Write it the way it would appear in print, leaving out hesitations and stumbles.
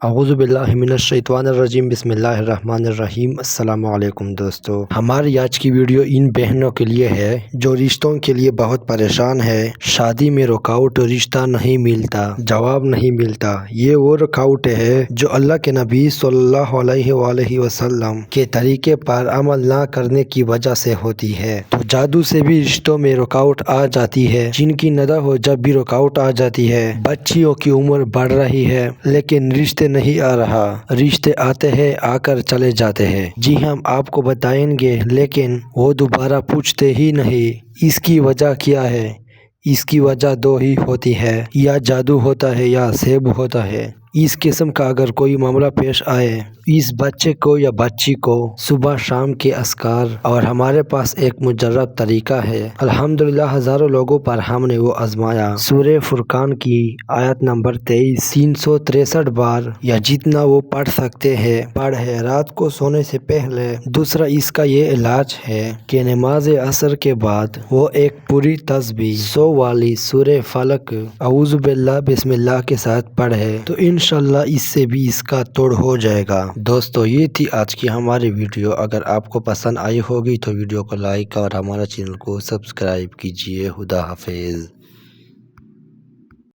اعوذ باللہ من الشیطان الرجیم بسم اللہ الرحمن الرحیم۔ السلام علیکم دوستو، ہماری آج کی ویڈیو ان بہنوں کے لیے ہے جو رشتوں کے لیے بہت پریشان ہے۔ شادی میں رکاوٹ، رشتہ نہیں ملتا، جواب نہیں ملتا۔ یہ وہ رکاوٹ ہے جو اللہ کے نبی صلی اللہ علیہ وآلہ وسلم کے طریقے پر عمل نہ کرنے کی وجہ سے ہوتی ہے۔ تو جادو سے بھی رشتوں میں رکاوٹ آ جاتی ہے، جن کی ندا ہو جب بھی رکاوٹ آ جاتی ہے۔ بچیوں کی عمر بڑھ رہی ہے لیکن رشتے نہیں آ رہا، رشتے آتے ہیں، آ کر چلے جاتے ہیں۔ جی ہم آپ کو بتائیں گے لیکن وہ دوبارہ پوچھتے ہی نہیں۔ اس کی وجہ کیا ہے؟ اس کی وجہ دو ہی ہوتی ہے، یا جادو ہوتا ہے یا سحر ہوتا ہے۔ اس قسم کا اگر کوئی معاملہ پیش آئے، اس بچے کو یا بچی کو صبح شام کے اذکار اور ہمارے پاس ایک مجرب طریقہ ہے۔ الحمدللہ ہزاروں لوگوں پر ہم نے وہ آزمایا۔ سورہ فرقان کی آیت نمبر 23 363 بار یا جتنا وہ پڑھ سکتے ہیں پڑھے رات کو سونے سے پہلے۔ دوسرا اس کا یہ علاج ہے کہ نماز عصر کے بعد وہ ایک پوری تسبیح 100 والی سورہ فلق اعوذ باللہ بسم اللہ کے ساتھ پڑھے تو انشاءاللہ اس سے بھی اس کا توڑ ہو جائے گا۔ دوستو یہ تھی آج کی ہماری ویڈیو۔ اگر آپ کو پسند آئی ہوگی تو ویڈیو کو لائک اور ہمارا چینل کو سبسکرائب کیجیے۔ خدا حافظ۔